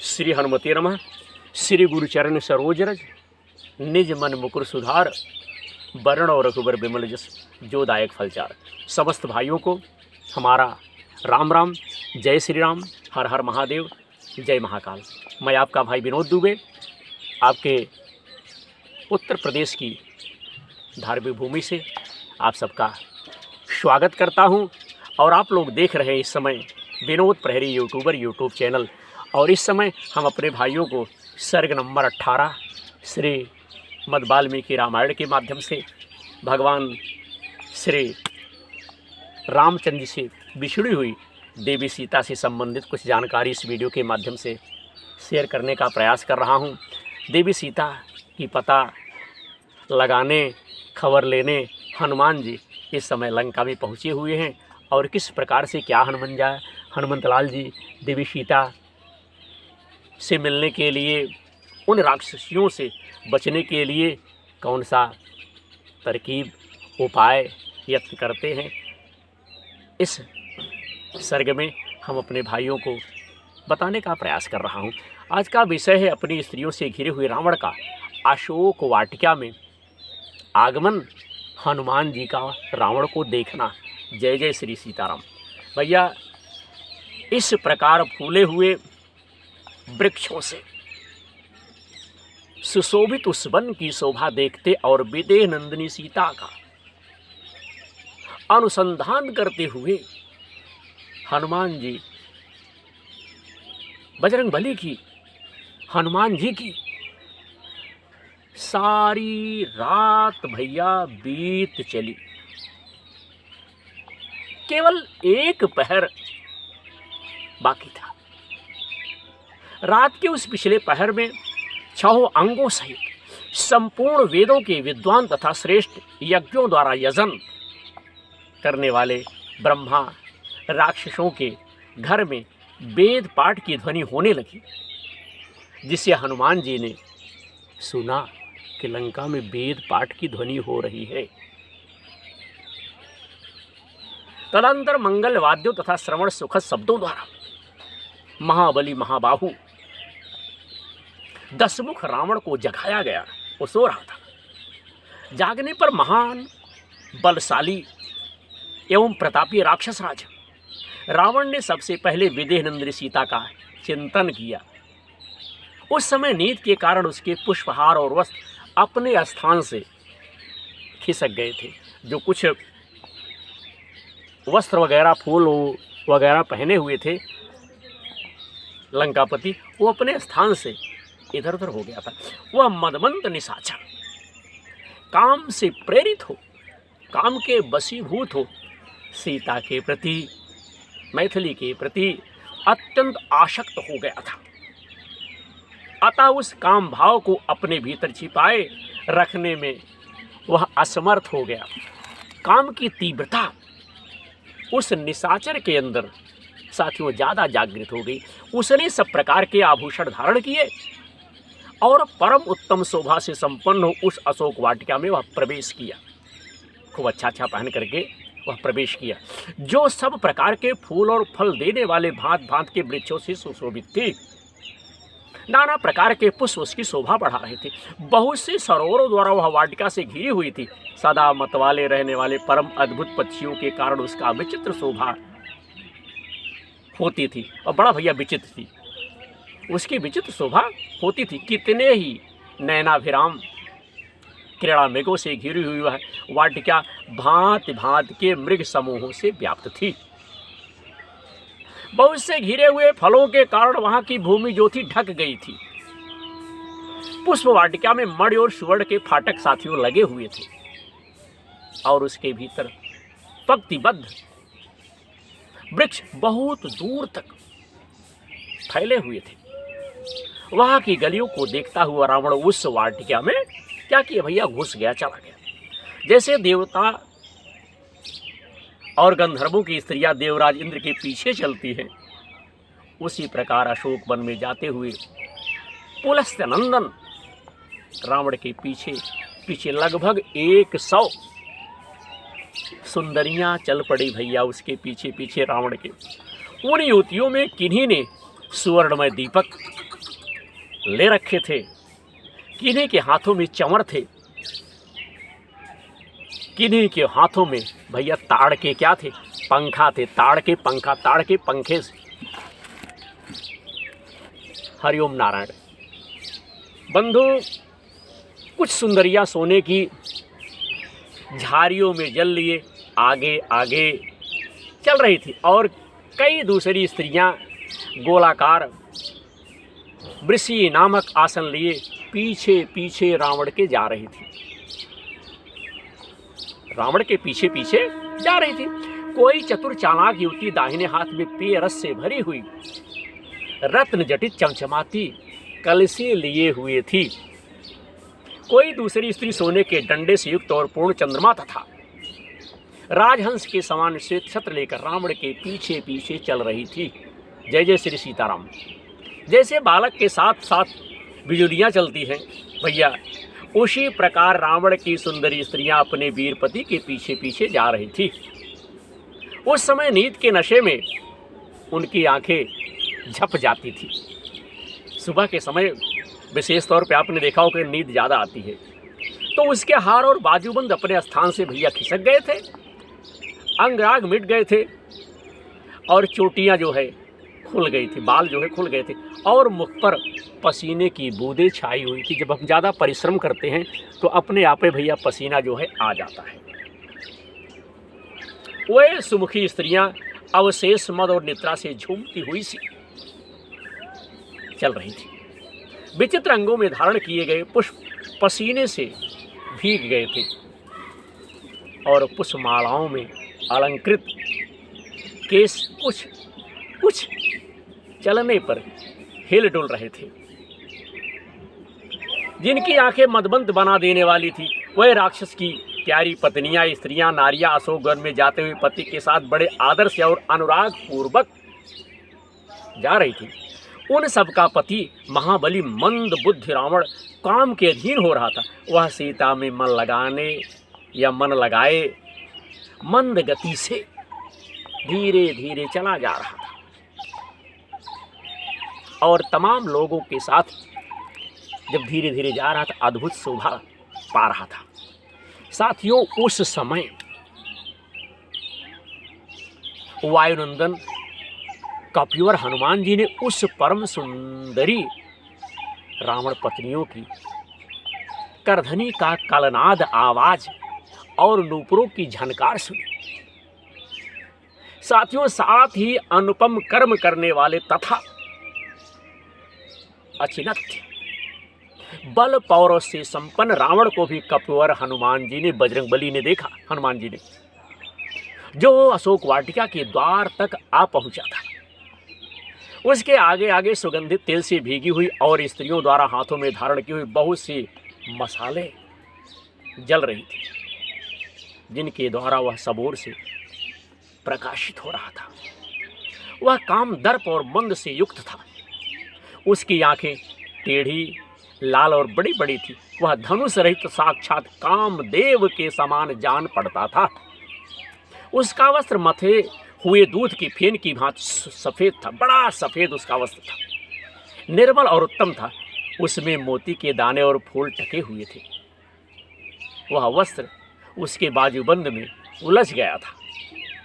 श्री हनुमते नमः। श्री गुरुचरण सरोज रज निज मन मुकुर सुधार, वर्ण और रघुबर बिमल जस जो दायक फलचार। समस्त भाइयों को हमारा राम राम, जय श्री राम, हर हर महादेव, जय महाकाल। मैं आपका भाई विनोद दुबे आपके उत्तर प्रदेश की धार्मिक भूमि से आप सबका स्वागत करता हूं। और आप लोग देख रहे हैं इस समय विनोद प्रहरी यूट्यूबर यूट्यूब चैनल। और इस समय हम अपने भाइयों को सर्ग नंबर 18 श्री मद वाल्मीकि रामायण के माध्यम से भगवान श्री रामचंद्र जी से बिछड़ी हुई देवी सीता से संबंधित कुछ जानकारी इस वीडियो के माध्यम से शेयर करने का प्रयास कर रहा हूं। देवी सीता की पता लगाने, खबर लेने हनुमान जी इस समय लंका में पहुँचे हुए हैं। और किस प्रकार से क्या हनुमंतलाल जी देवी सीता से मिलने के लिए, उन राक्षसियों से बचने के लिए कौन सा तरकीब, उपाय यत्न करते हैं, इस सर्ग में हम अपने भाइयों को बताने का प्रयास कर रहा हूं। आज का विषय है अपनी स्त्रियों से घिरे हुए रावण का अशोक वाटिका में आगमन, हनुमान जी का रावण को देखना। जय जय श्री सीताराम। भैया, इस प्रकार फूले हुए वृक्षों से सुशोभित उस वन की शोभा देखते और विदेह नंदिनी सीता का अनुसंधान करते हुए हनुमान जी, बजरंगबली की, हनुमान जी की सारी रात भैया बीत चली। केवल एक पहर बाकी था। रात के उस पिछले पहर में 6 अंगों सहित संपूर्ण वेदों के विद्वान तथा श्रेष्ठ यज्ञों द्वारा यजन करने वाले ब्रह्मा राक्षसों के घर में वेद पाठ की ध्वनि होने लगी, जिसे हनुमान जी ने सुना कि लंका में वेद पाठ की ध्वनि हो रही है। तदंतर मंगल वाद्यों तथा श्रवण सुखद शब्दों द्वारा महाबली महाबाहु 10 मुख रावण को जगाया गया। वो सो रहा था। जागने पर महान बलशाली एवं प्रतापी राक्षस राज रावण ने सबसे पहले विदेह नंदिनी सीता का चिंतन किया। उस समय नींद के कारण उसके पुष्पहार और वस्त्र अपने स्थान से खिसक गए थे। जो कुछ वस्त्र वगैरह, फूल वगैरह पहने हुए थे लंकापति, वो अपने स्थान से इधर उधर हो गया था। वह मदमंत निशाचर, काम से प्रेरित हो, काम के वशीभूत हो, सीता के प्रति, मैथिली के प्रति अत्यंत आसक्त हो गया था। अतः उस काम भाव को अपने भीतर छिपाए रखने में वह असमर्थ हो गया। काम की तीव्रता उस निशाचर के अंदर साथियों ज़्यादा जागृत हो गई। उसने सब प्रकार के आभूषण धारण किए और परम उत्तम शोभा से संपन्न हो उस अशोक वाटिका में वह प्रवेश किया। खूब अच्छा पहन करके वह प्रवेश किया, जो सब प्रकार के फूल और फल देने वाले भांत भांत के वृक्षों से सुशोभित थी। नाना प्रकार के पुष्प उसकी शोभा बढ़ा रहे थे। बहुत से सरोवरों द्वारा वह वाटिका से घिरी हुई थी। सदा मतवाले रहने वाले परम अद्भुत पक्षियों के कारण उसका विचित्र शोभा होती थी और बड़ा भैया विचित्र थी। उसकी विचित्र शोभा होती थी। कितने ही नैनाभिराम क्रीड़ा मृगों से घिरी हुई वह वाटिका भांति भांति के मृग समूहों से व्याप्त थी। बहुत से घिरे हुए फलों के कारण वहां की भूमि जो थी ढक गई थी। पुष्प वाटिका में मणि और सुवर्ण के फाटक साथियों लगे हुए थे और उसके भीतर पंक्तिबद्ध वृक्ष बहुत दूर तक फैले हुए थे। वहां की गलियों को देखता हुआ रावण उस वाटिका में क्या किया भैया, घुस गया, चला गया। जैसे देवता और गंधर्वों की स्त्रियां देवराज इंद्र के पीछे चलती हैं, उसी प्रकार अशोक वन में जाते हुए पुलस्त्य नंदन रावण के पीछे पीछे लगभग 100 सुंदरियां चल पड़ी भैया उसके पीछे पीछे रावण के। उन युवतियों में किन्हीं ने सुवर्णमय दीपक ले रखे थे, किन्हीं के हाथों में चंवर थे, किन्हीं के हाथों में भैया ताड़ के क्या थे, पंखा थे, ताड़ के पंखा, ताड़ के पंखे से। हरिओम नारायण। बंधु, कुछ सुंदरियां सोने की झाड़ियों में जल लिए आगे आगे चल रही थी और कई दूसरी स्त्रियां गोलाकार वृषी नामक आसन लिए पीछे पीछे रावण के जा रही थी, रावण के पीछे पीछे जा रही थी। कोई चतुर चालाक युवती दाहिने हाथ में पेय रस से भरी हुई रत्न जटित चमचमाती कलसी लिए हुए थी। कोई दूसरी स्त्री सोने के डंडे से युक्त और पूर्ण चंद्रमा तथा राजहंस के समान श्वेत छत्र लेकर रावण के पीछे पीछे चल रही थी। जय जय श्री सीताराम। जैसे बालक के साथ साथ बिजुलियां चलती हैं भैया, उसी प्रकार रावण की सुंदरी स्त्रियां अपने वीरपति के पीछे पीछे जा रही थी। उस समय नींद के नशे में उनकी आंखें झप जाती थी। सुबह के समय विशेष तौर पे आपने देखा हो कि नींद ज़्यादा आती है, तो उसके हार और बाजूबंद अपने स्थान से भैया खिसक गए थे, अंग आग मिट गए थे और चोटियाँ जो है खुल गई थी, बाल जो है खुल गए थे और मुख पर पसीने की बूंदें छाई हुई थी। जब हम ज़्यादा परिश्रम करते हैं तो अपने आप ही भैया पसीना जो है आ जाता है। वे सुमुखी स्त्रियां अवशेष मद और निद्रा से झूमती हुई सी चल रही थी। विचित्र अंगों में धारण किए गए पुष्प पसीने से भीग गए थे और पुष्पमालाओं में अलंकृत केस कुछ कुछ चलने पर हिल डुल रहे थे। जिनकी आंखें मदमंद बना देने वाली थी, वह राक्षस की प्यारी पत्नियां, स्त्रियां, नारियां अशोक वन में जाते हुए पति के साथ बड़े आदर से और अनुराग पूर्वक जा रही थी। उन सबका पति महाबली मंद बुद्धि रावण काम के अधीन हो रहा था। वह सीता में मन लगाने या मन लगाए मंद गति से धीरे धीरे चला जा रहा था और तमाम लोगों के साथ जब धीरे धीरे जा रहा था अद्भुत शोभा पा रहा था। साथियों, उस समय वायुनंदन कपिवर हनुमान जी ने उस परम सुंदरी रावण पत्नियों की करधनी का कलनाद आवाज और नूपुरों की झनकार सुनी। साथियों, साथ ही अनुपम कर्म करने वाले तथा अचिन्त्य बल पौरुष से संपन्न रावण को भी कपिवर हनुमान जी ने, बजरंगबली ने देखा। हनुमान जी ने, जो अशोक वाटिका के द्वार तक आ पहुंचा था। उसके आगे आगे सुगंधित तेल से भीगी हुई और स्त्रियों द्वारा हाथों में धारण की हुई बहुत सी मसाले जल रही थी, जिनके द्वारा वह सबोर से प्रकाशित हो रहा था। वह काम दर्प और मंद से युक्त था। उसकी आंखें टेढ़ी, लाल और बड़ी बड़ी थी। वह धनुष रहित साक्षात कामदेव के समान जान पड़ता था। उसका वस्त्र मथे हुए दूध की फेन की भांति सफेद था, बड़ा सफेद उसका वस्त्र था, निर्मल और उत्तम था। उसमें मोती के दाने और फूल टके हुए थे। वह वस्त्र उसके बाजूबंद में उलझ गया था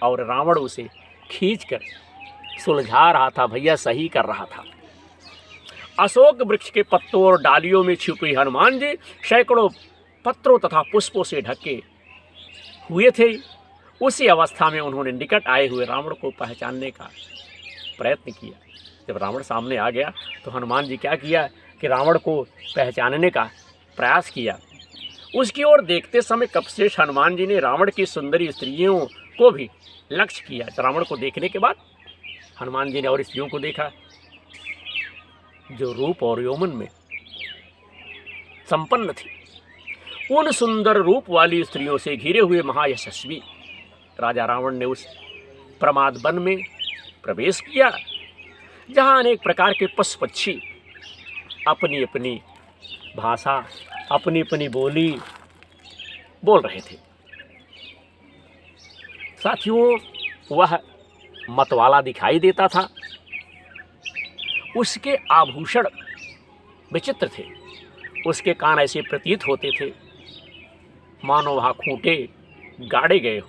और रावण उसे खींचकर सुलझा रहा था भैया, सही कर रहा था। अशोक वृक्ष के पत्तों और डालियों में छिपी हनुमान जी सैकड़ों पत्रों तथा पुष्पों से ढके हुए थे। उसी अवस्था में उन्होंने निकट आए हुए रावण को पहचानने का प्रयत्न किया। जब रावण सामने आ गया तो हनुमान जी क्या किया कि रावण को पहचानने का प्रयास किया। उसकी ओर देखते समय कपश्रेष्ठ हनुमान जी ने रावण की सुंदरी स्त्रियों को भी लक्ष्य किया। रावण को देखने के बाद हनुमान जी ने और स्त्रियों को देखा जो रूप और यौवन में संपन्न थी। उन सुंदर रूप वाली स्त्रियों से घिरे हुए महायशस्वी राजा रावण ने उस प्रमाद वन में प्रवेश किया, जहां अनेक प्रकार के पशु पक्षी अपनी अपनी भाषा, अपनी अपनी बोली बोल रहे थे। साथियों, वह मतवाला दिखाई देता था। उसके आभूषण विचित्र थे। उसके कान ऐसे प्रतीत होते थे मानो वहाँ खूंटे गाड़े गए हो।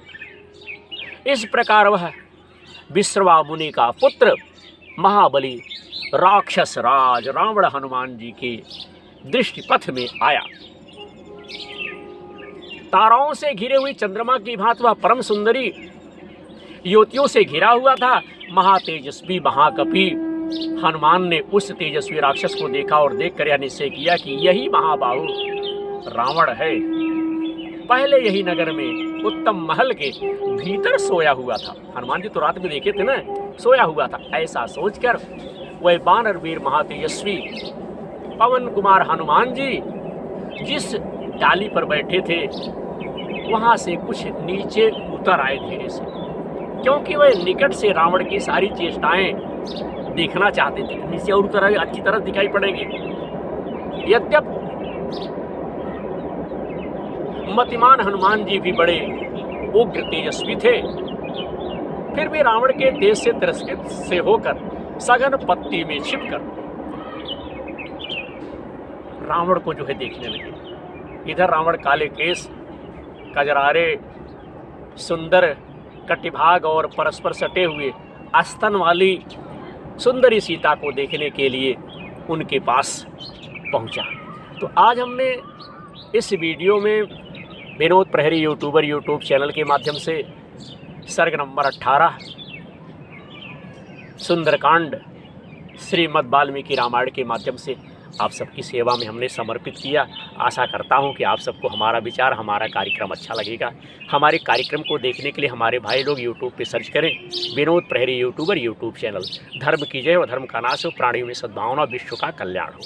इस प्रकार वह विश्रवा मुनि का पुत्र महाबली राक्षस राज रावण हनुमान जी के दृष्टि पथ में आया। ताराओं से घिरे हुई चंद्रमा की भांति वह परम सुंदरी युवतियों से घिरा हुआ था। महातेजस्वी महाकपि हनुमान ने उस तेजस्वी राक्षस को देखा और देखकर यह निश्चय किया कि यही महाबाहु रावण है। पहले यही नगर में उत्तम महल के भीतर सोया हुआ था। हनुमान जी तो रात में देखे थे ना, सोया हुआ था। ऐसा सोचकर वह वानर वीर महातेजस्वी पवन कुमार हनुमान जी जिस डाली पर बैठे थे वहां से कुछ नीचे उतर आए धीरे से, क्योंकि वह निकट से रावण की सारी चेष्टाएं देखना चाहते थे। नीचे और उतर आए, अच्छी तरह दिखाई पड़ेंगे। यद्यप मतिमान हनुमान जी भी बड़े उग्र तेजस्वी थे, फिर भी रावण के तेज से तिरस्कृत से होकर सघन पत्ती में छिपकर रावण को जो है देखने लगे। इधर रावण काले केस, कजरारे, सुंदर कटिभाग और परस्पर सटे हुए आस्तन वाली सुंदरी सीता को देखने के लिए उनके पास पहुंचा। तो आज हमने इस वीडियो में विनोद प्रहरी यूट्यूब चैनल के माध्यम से सर्ग नंबर 18 सुंदरकांड श्रीमद् वाल्मीकि रामायण के माध्यम से आप सबकी सेवा में हमने समर्पित किया। आशा करता हूं कि आप सबको हमारा विचार, हमारा कार्यक्रम अच्छा लगेगा। हमारे कार्यक्रम को देखने के लिए हमारे भाई लोग यूट्यूब पे सर्च करें विनोद प्रहरी यूट्यूब चैनल। धर्म की जय व धर्म का नाश हो, प्राणियों में सद्भावना, विश्व का कल्याण हो।